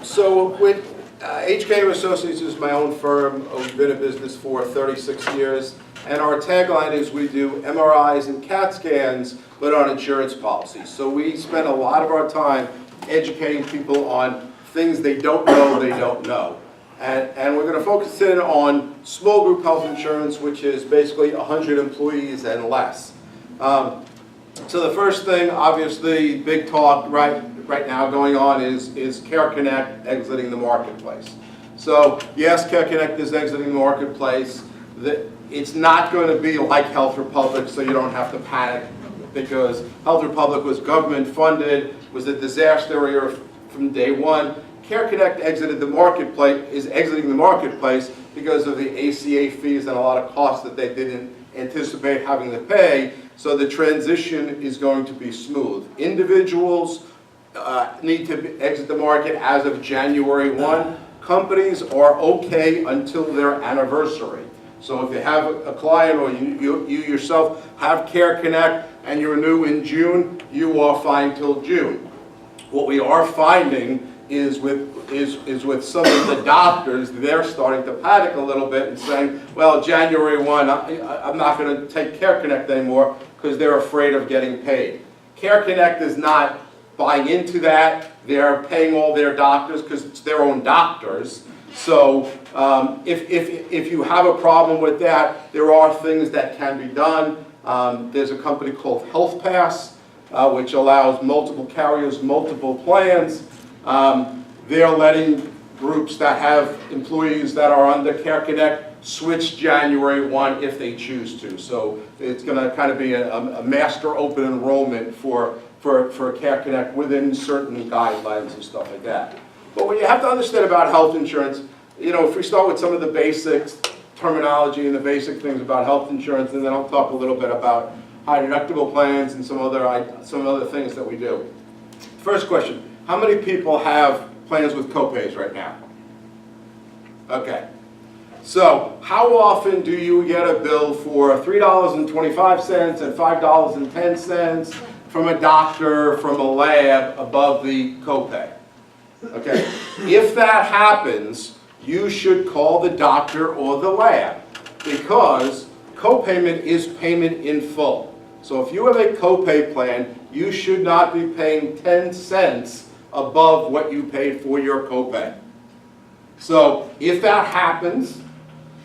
So with HK Associates is my own firm. We've been in business for 36 years. And our tagline is we do MRIs and CAT scans, but on insurance policies. So we spend a lot of our time educating people on things they don't know. And we're going to focus in on small group health insurance, which is basically 100 employees and less. So the first thing, obviously, big talk right now going on is Care Connect exiting the marketplace. So yes, Care Connect is exiting the marketplace. It's not going to be like Health Republic, so you don't have to panic, because Health Republic was government funded, was a disaster area from day one. Care Connect exiting the marketplace because of the ACA fees and a lot of costs that they didn't anticipate having to pay. So the transition is going to be smooth. Individuals need to exit the market as of January 1. Companies are okay until their anniversary. So if you have a client or you yourself have Care Connect and you're new in June, you are fine till June. What we are finding is with some of the doctors, they're starting to panic a little bit and saying, well, January 1, I'm not going to take Care Connect anymore because they're afraid of getting paid. Care Connect is not buying into that. They're paying all their doctors because it's their own doctors. So if you have a problem with that, there are things that can be done. There's a company called Health Pass, which allows multiple carriers, multiple plans. They're letting groups that have employees that are under Care Connect switch January 1 if they choose to. So it's going to kind of be a master open enrollment for Care Connect within certain guidelines and stuff like that. But what you have to understand about health insurance, if we start with some of the basics, terminology and the basic things about health insurance, and then I'll talk a little bit about high deductible plans and some other things that we do. First question, how many people have plans with copays right now? Okay. So how often do you get a bill for $3.25 and $5.10 from a doctor, from a lab above the copay? Okay. If that happens, you should call the doctor or the lab, because copayment is payment in full. So if you have a copay plan, you should not be paying 10 cents above what you paid for your copay. So if that happens,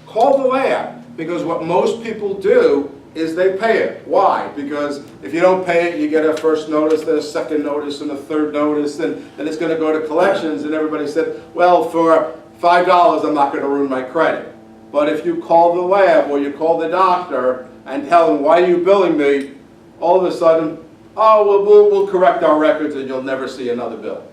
call the lab, because what most people do is they pay it. Why? Because if you don't pay it, you get a first notice, then a second notice, and a third notice, and then it's going to go to collections, and everybody said, well, for $5, I'm not going to ruin my credit. But if you call the lab or you call the doctor and tell them, why are you billing me? All of a sudden, oh, well, we'll correct our records and you'll never see another bill.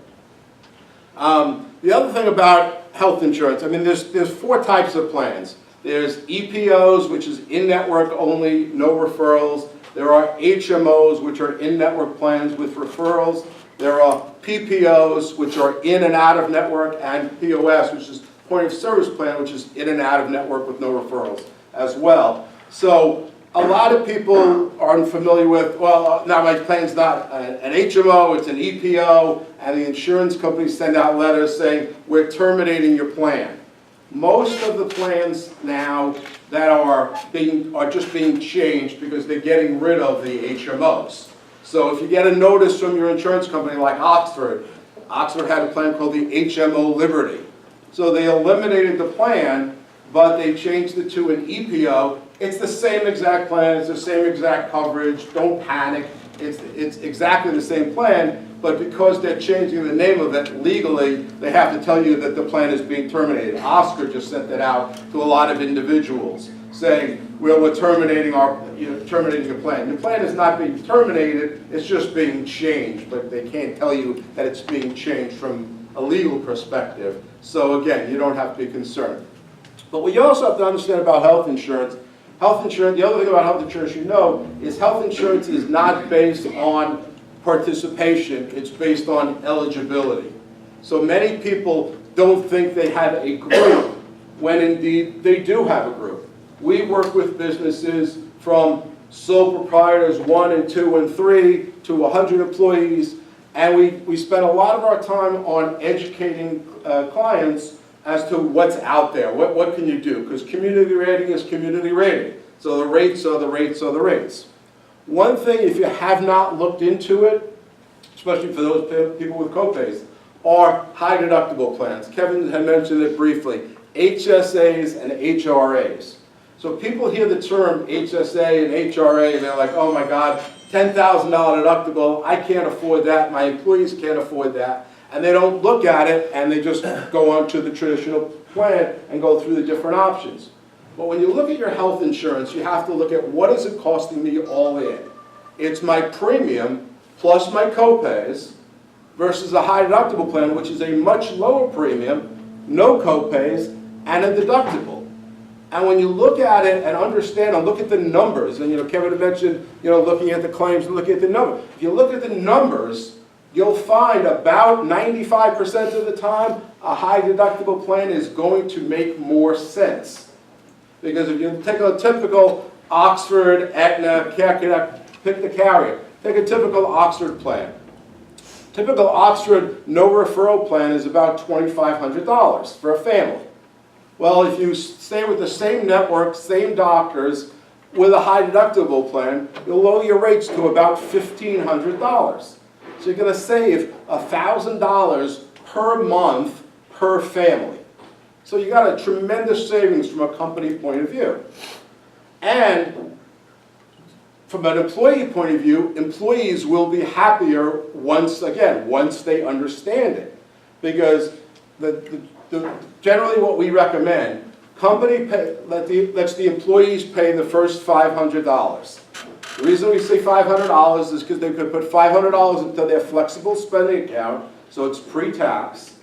The other thing about health insurance, I mean, there's four types of plans. There's EPOs, which is in-network only, no referrals. There are HMOs, which are in-network plans with referrals. There are PPOs, which are in and out of network, and POS, which is point of service plan, which is in and out of network with no referrals as well. So a lot of people aren't familiar with, well, now my plan's not an HMO, it's an EPO, and the insurance companies send out letters saying, we're terminating your plan. Most of the plans now that are just being changed because they're getting rid of the HMOs. So if you get a notice from your insurance company like Oxford had a plan called the HMO Liberty. So they eliminated the plan, but they changed it to an EPO. It's the same exact plan, it's the same exact coverage, don't panic. It's exactly the same plan, but because they're changing the name of it legally, they have to tell you that the plan is being terminated. Oscar just sent that out to a lot of individuals, saying, well, we're terminating your plan. Your plan is not being terminated, it's just being changed, but they can't tell you that it's being changed from a legal perspective. So again, you don't have to be concerned. But what you also have to understand about health insurance, the other thing about health insurance is health insurance is not based on participation, it's based on eligibility. So many people don't think they have a group, when indeed they do have a group. We work with businesses from sole proprietors 1 and 2 and 3 to 100 employees, And we spend a lot of our time on educating clients as to what's out there, what can you do? Because community rating is community rating. So the rates are the rates are the rates. One thing, if you have not looked into it, especially for those people with copays, are high deductible plans. Kevin had mentioned it briefly, HSAs and HRAs. So people hear the term HSA and HRA and they're like, oh my God, $10,000 deductible, I can't afford that, my employees can't afford that. And they don't look at it and they just go on to the traditional plan and go through the different options. But when you look at your health insurance, you have to look at what is it costing me all in. It's my premium plus my copays versus a high deductible plan, which is a much lower premium, no copays, and a deductible. And when you look at it and understand and look at the numbers, and Kevin had mentioned looking at the claims and looking at the numbers. If you look at the numbers, you'll find about 95% of the time a high deductible plan is going to make more sense. Because if you take a typical Oxford, Aetna, pick the carrier. Take a typical Oxford plan. Typical Oxford no referral plan is about $2,500 for a family. Well, if you stay with the same network, same doctors, with a high deductible plan, you'll lower your rates to about $1,500. So you're going to save $1,000 per month per family. So you got a tremendous savings from a company point of view. And from an employee point of view, employees will be happier once they understand it. Because generally what we recommend, company lets the employees pay the first $500. The reason we say $500 is because they could put $500 into their flexible spending account, so it's pre-tax,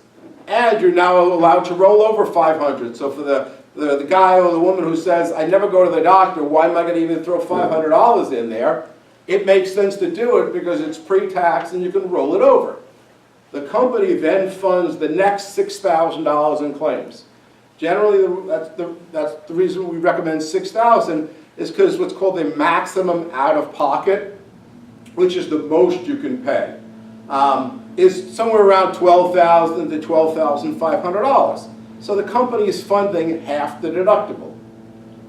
and you're now allowed to roll over $500. So for the guy or the woman who says, I never go to the doctor, why am I going to even throw $500 in there? It makes sense to do it because it's pre-tax and you can roll it over. The company then funds the next $6,000 in claims. Generally, that's the reason we recommend $6,000 is because what's called the maximum out-of-pocket, which is the most you can pay, is somewhere around $12,000 to $12,500. So the company is funding half the deductible.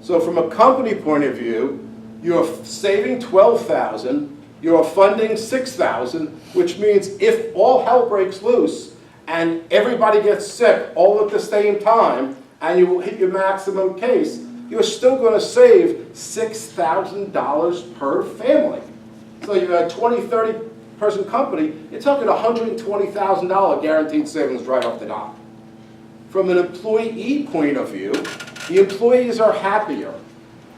So from a company point of view, you're saving $12,000, you're funding $6,000, which means if all hell breaks loose and everybody gets sick all at the same time and you hit your maximum case, you're still going to save $6,000 per family. So you have a 20, 30 person company, you're talking $120,000 guaranteed savings right off the top. From an employee point of view, the employees are happier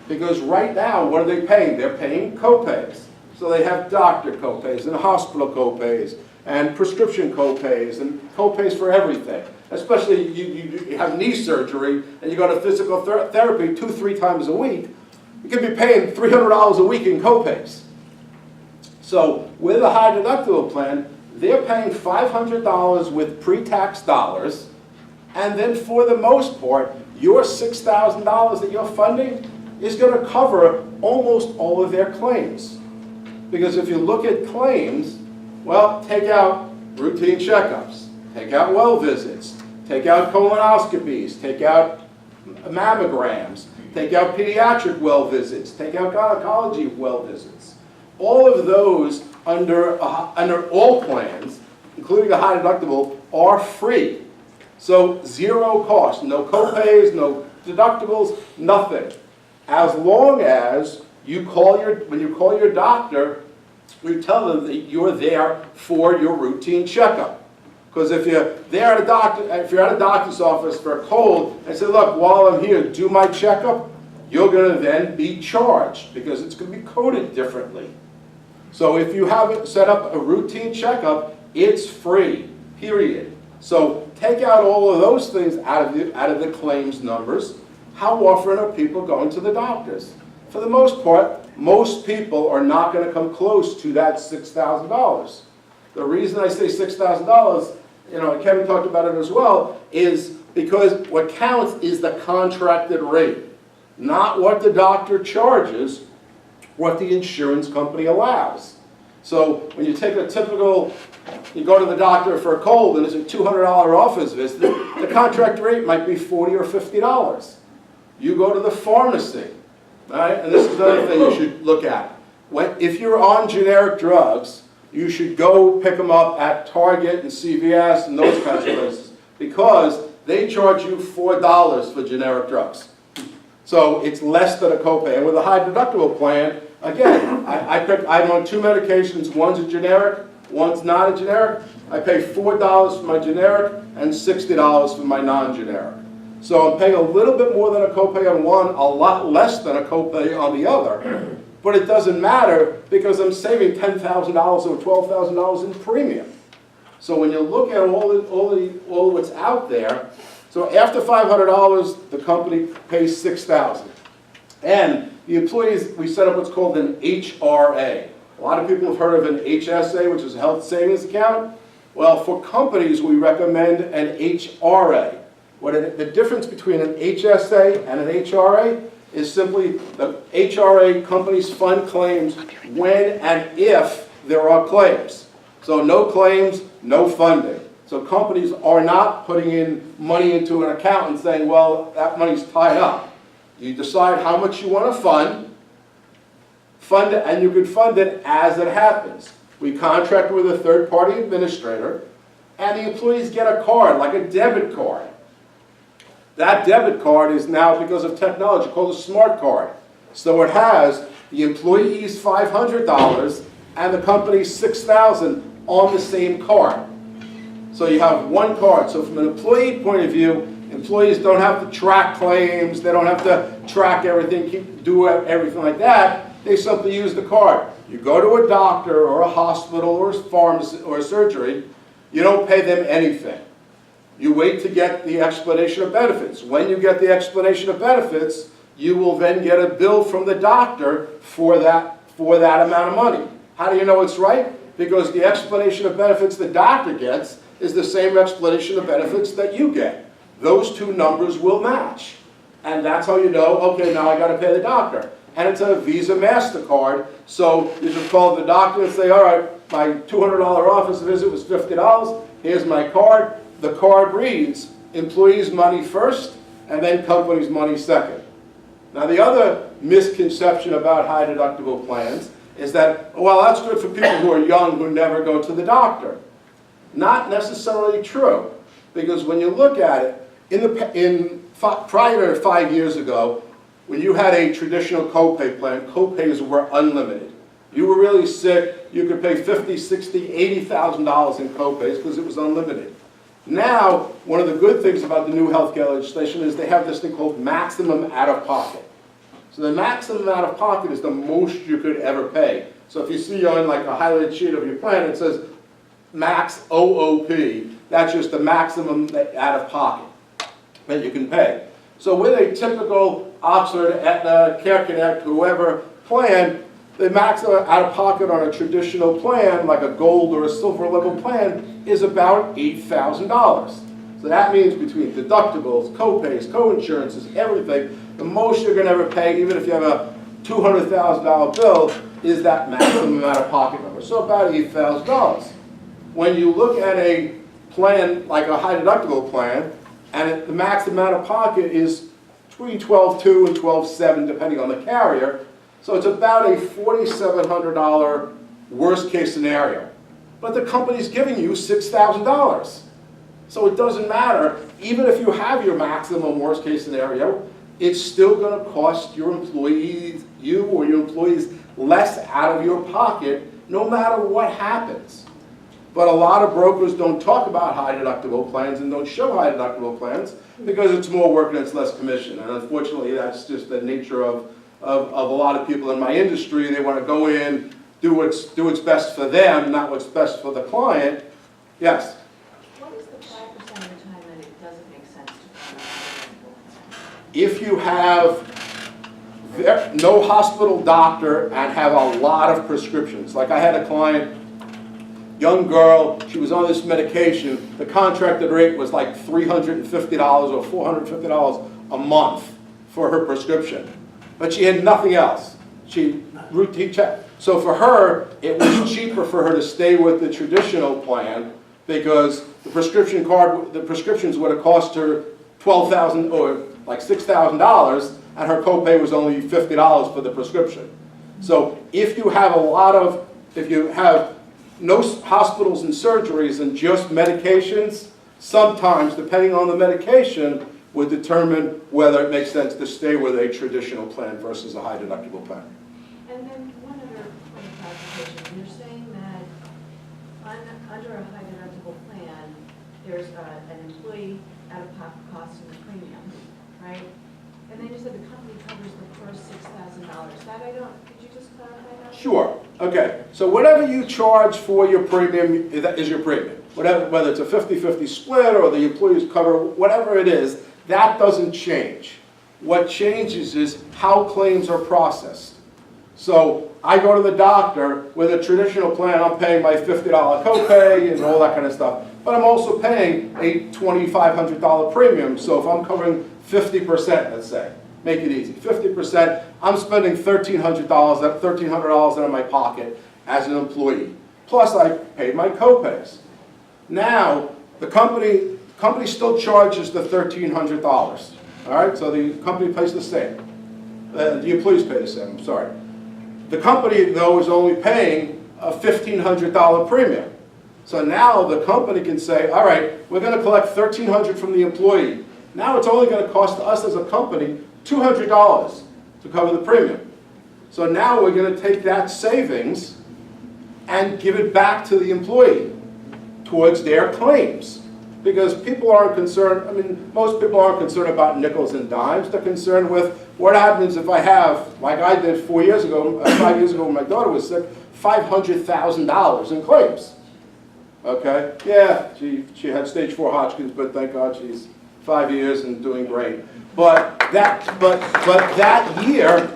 because right now, what are they paying? They're paying copays. So they have doctor copays and hospital copays and prescription copays and copays for everything. Especially you have knee surgery and you go to physical therapy 2-3 times a week, you can be paying $300 a week in copays. So with a high deductible plan, they're paying $500 with pre-tax dollars, and then for the most part, your $6,000 that you're funding is going to cover almost all of their claims. Because if you look at claims, well, take out routine checkups, take out well visits, take out colonoscopies, take out mammograms, take out pediatric well visits, take out gynecology well visits. All of those under all plans, including a high deductible, are free. So zero cost, no copays, no deductibles, nothing. As long as when you call your doctor, you tell them that you're there for your routine checkup. Because if you're at a doctor's office for a cold and say, look, while I'm here, do my checkup, you're going to then be charged because it's going to be coded differently. So if you have set up a routine checkup, it's free, period. So take out all of those things out of the claims numbers. How often are people going to the doctors? For the most part, most people are not going to come close to that $6,000. The reason I say $6,000, and Kevin talked about it as well, is because what counts is the contracted rate, not what the doctor charges, what the insurance company allows. So when you take a typical You go to the doctor for a cold and it's a $200 office visit, the contract rate might be $40 or $50. You go to the pharmacy, right? And this is another thing you should look at. If you're on generic drugs, you should go pick them up at Target and CVS and those kinds of places, because they charge you $4 for generic drugs. So it's less than a copay. And with a high deductible plan, again, I'm on 2 medications. One's a generic, one's not a generic. I pay $4 for my generic and $60 for my non-generic. So I'm paying a little bit more than a copay on one, a lot less than a copay on the other. But it doesn't matter because I'm saving $10,000 or $12,000 in premium. So when you look at all what's out there, so after $500, the company pays $6,000. And the employees, we set up what's called an HRA. A lot of people have heard of an HSA, which is a health savings account. Well, for companies, we recommend an HRA. The difference between an HSA and an HRA is simply the HRA companies fund claims when and if there are claims. So no claims, no funding. So companies are not putting in money into an account and saying, well, that money's tied up. You decide how much you want to fund it, and you can fund it as it happens. We contract with a third-party administrator, and the employees get a card, like a debit card. That debit card is now, because of technology, called a smart card. So it has the employee's $500 and the company's $6,000 on the same card. So you have one card. So from an employee point of view, employees don't have to track claims, they don't have to track everything, do everything like that. They simply use the card. You go to a doctor or a hospital or a pharmacy or a surgery, you don't pay them anything. You wait to get the explanation of benefits. When you get the explanation of benefits, you will then get a bill from the doctor for that amount of money. How do you know it's right? Because the explanation of benefits the doctor gets is the same explanation of benefits that you get. Those two numbers will match. And that's how you know, okay, now I got to pay the doctor. And it's a Visa MasterCard, so you just call the doctor and say, all right, my $200 office visit was $50, here's my card. The card reads, employees' money first, and then companies' money second. Now the other misconception about high deductible plans is that, well, that's good for people who are young who never go to the doctor. Not necessarily true, because when you look at it, prior to 5 years ago, when you had a traditional copay plan, copays were unlimited. You were really sick, you could pay $50,000, $60,000, $80,000 in copays because it was unlimited. Now, one of the good things about the new healthcare legislation is they have this thing called maximum out-of-pocket. So the maximum out-of-pocket is the most you could ever pay. So if you see on like a highlighted sheet of your plan, it says max OOP, that's just the maximum out-of-pocket that you can pay. So with a typical Oxford, Aetna, Care Connect, whoever plan, the maximum out-of-pocket on a traditional plan, like a gold or a silver level plan, is about $8,000. So that means between deductibles, copays, co-insurances, everything, the most you're going to ever pay, even if you have a $200,000 bill, is that maximum out-of-pocket number. So about $8,000. When you look at a plan like a high deductible plan, and the maximum out-of-pocket is between $12,200 and $12,700 depending on the carrier, so it's about a $4,700 worst case scenario. But the company's giving you $6,000. So it doesn't matter, even if you have your maximum worst case scenario, it's still going to cost your employees, you or your employees, less out of your pocket no matter what happens. But a lot of brokers don't talk about high deductible plans and don't show high deductible plans because it's more work and it's less commission. And unfortunately, that's just the nature of a lot of people in my industry. They want to go in, do what's best for them, not what's best for the client. Yes? What is the 5% of the time that it doesn't make sense to plan? If you have no hospital doctor and have a lot of prescriptions, like I had a client, young girl, she was on this medication, the contracted rate was like $350 or $450 a month for her prescription. But she had nothing else. She routine check. So for her, it was cheaper for her to stay with the traditional plan because the prescriptions would have cost her $12,000 or like $6,000, and her copay was only $50 for the prescription. So if you have no hospitals and surgeries and just medications, sometimes, depending on the medication, would determine whether it makes sense to stay with a traditional plan versus a high deductible plan. And then one other point of clarification, you're saying that under a high deductible plan, there's an employee out-of-pocket cost in the premium, right? And then you said the company covers the first $6,000. That could you just clarify that? Sure. Okay. So whatever you charge for your premium is your premium. Whether it's a 50-50 split or the employees cover, whatever it is, that doesn't change. What changes is how claims are processed. So I go to the doctor with a traditional plan, I'm paying my $50 copay and all that kind of stuff. But I'm also paying a $2,500 premium. So if I'm covering 50%, let's say, make it easy, 50%, I'm spending $1,300 out of my pocket as an employee. Plus I paid my copays. Now, the company still charges the $1,300. All right, so the company pays the same. The employees pay the same, I'm sorry. The company, though, is only paying a $1,500 premium. So now the company can say, all right, we're going to collect $1,300 from the employee. Now it's only going to cost us as a company $200 to cover the premium. So now we're going to take that savings and give it back to the employee towards their claims. Because people aren't concerned, I mean, most people aren't concerned about nickels and dimes. They're concerned with what happens if I have, like I did 5 years ago when my daughter was sick, $500,000 in claims. Okay? Yeah, she had stage 4 Hodgkin's, but thank God she's 5 years and doing great. But that year,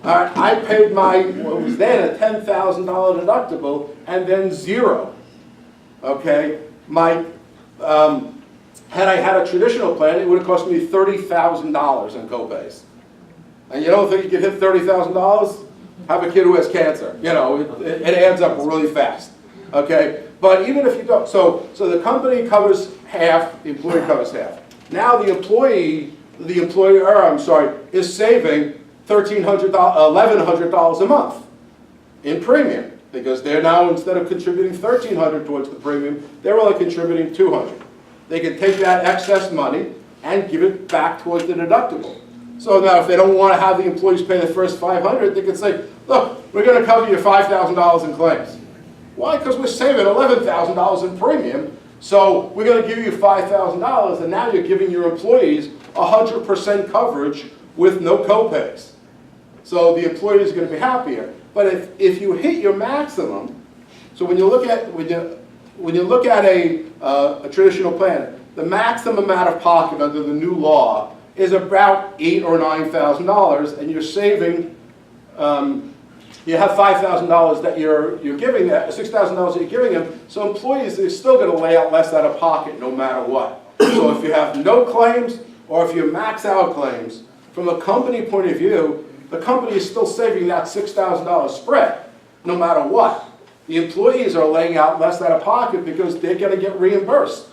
I paid what was then a $10,000 deductible and then zero. Okay? Had I had a traditional plan, it would have cost me $30,000 in copays. And you don't think you can hit $30,000? Have a kid who has cancer. You know, it adds up really fast. Okay? But even if you don't, so the company covers half, the employee covers half. Now the employer, is saving $1,100 a month in premium. Because they're now, instead of contributing $1,300 towards the premium, they're only contributing $200. They can take that excess money and give it back towards the deductible. So now if they don't want to have the employees pay the first $500, they can say, look, we're going to cover you $5,000 in claims. Why? Because we're saving $11,000 in premium, so we're going to give you $5,000, and now you're giving your employees 100% coverage with no copays. So the employee is going to be happier. But if you hit your maximum, so when you look at a traditional plan, the maximum amount of pocket under the new law is about $8,000 or $9,000, and you're saving. You have $5,000 that you're giving them, $6,000 that you're giving them. So employees are still going to lay out less out of pocket no matter what. So if you have no claims or if you max out claims, from a company point of view, the company is still saving that $6,000 spread, no matter what. The employees are laying out less out of pocket because they're going to get reimbursed,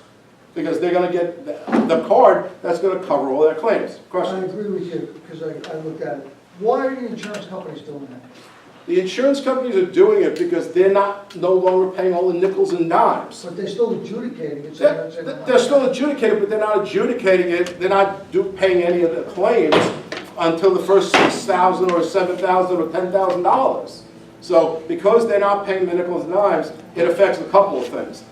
because they're going to get the card that's going to cover all their claims. Question? I agree with you, because I looked at it. Why are the insurance companies doing that? The insurance companies are doing it because they're no longer paying all the nickels and dimes. But they're still adjudicating it. They're still adjudicating, but they're not adjudicating it. They're not paying any of the claims until the first $6,000 or $7,000 or $10,000. So because they're not paying the nickels and dimes, it affects a couple of things.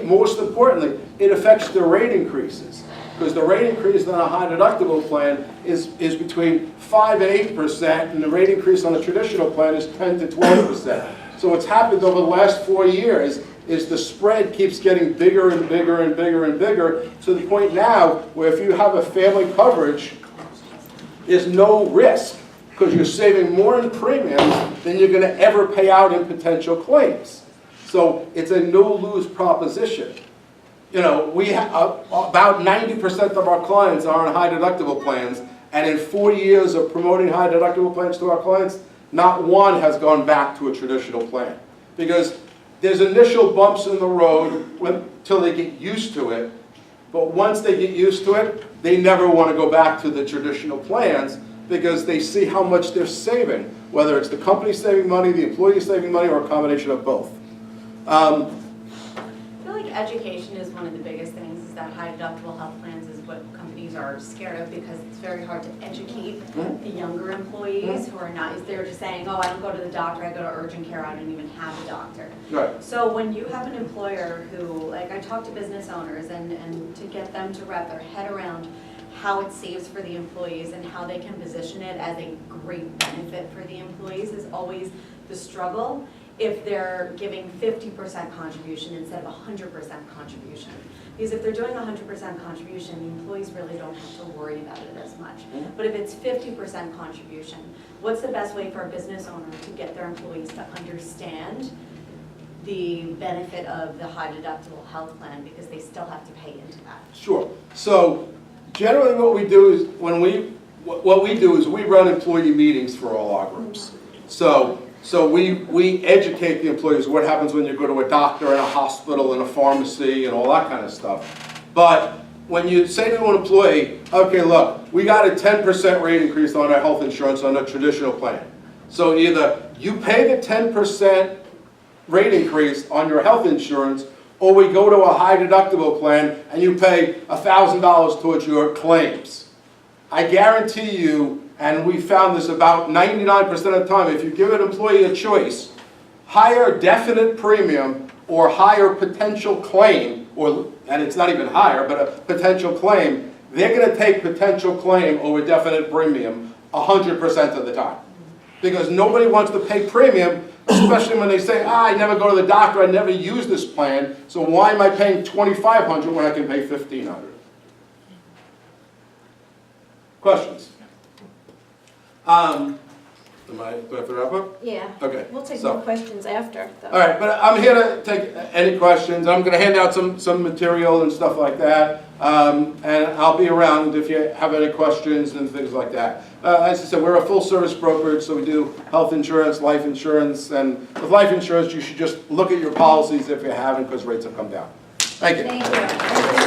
Most importantly, it affects the rate increases. Because the rate increase on a high deductible plan is between 5 and 8%, and the rate increase on a traditional plan is 10 to 12%. So what's happened over the last 4 years is the spread keeps getting bigger and bigger and bigger and bigger, to the point now where if you have a family coverage, there's no risk, because you're saving more in premiums than you're going to ever pay out in potential claims. So it's a no-lose proposition. You know, we have about 90% of our clients are on high deductible plans, and in 4 years of promoting high deductible plans to our clients, not one has gone back to a traditional plan. Because there's initial bumps in the road until they get used to it, but once they get used to it, they never want to go back to the traditional plans because they see how much they're saving, whether it's the company saving money, the employee saving money, or a combination of both. I feel like education is one of the biggest things, is that high deductible health plans is what companies are scared of because it's very hard to educate the younger employees who are not, they're just saying, oh, I don't go to the doctor, I go to urgent care, I don't even have a doctor. Right. So when you have an employer who, like I talk to business owners and to get them to wrap their head around how it saves for the employees and how they can position it as a great benefit for the employees is always the struggle if they're giving 50% contribution instead of 100% contribution. Because if they're doing 100% contribution, the employees really don't have to worry about it as much. But if it's 50% contribution, what's the best way for a business owner to get their employees to understand the benefit of the high deductible health plan, because they still have to pay into that? Sure. So generally what we do is what we do is we run employee meetings for all our groups. So we educate the employees what happens when you go to a doctor and a hospital and a pharmacy and all that kind of stuff. But when you say to an employee, okay, look, we got a 10% rate increase on our health insurance on a traditional plan. So either you pay the 10% rate increase on your health insurance, or we go to a high deductible plan and you pay $1,000 towards your claims. I guarantee you, and we found this about 99% of the time, if you give an employee a choice, higher definite premium or higher potential claim, and it's not even higher, but a potential claim, they're going to take potential claim over definite premium 100% of the time. Because nobody wants to pay premium, especially when they say, I never go to the doctor, I never use this plan, so why am I paying $2,500 when I can pay $1,500? Questions? Do I have to wrap up? Yeah. Okay. We'll take so- more questions after, though. All right, but I'm here to take any questions. I'm going to hand out some material and stuff like that, and I'll be around if you have any questions and things like that. As I said, we're a full-service brokerage, so we do health insurance, life insurance, and with life insurance, you should just look at your policies if you haven't, because rates have come down. Thank you. Thank you.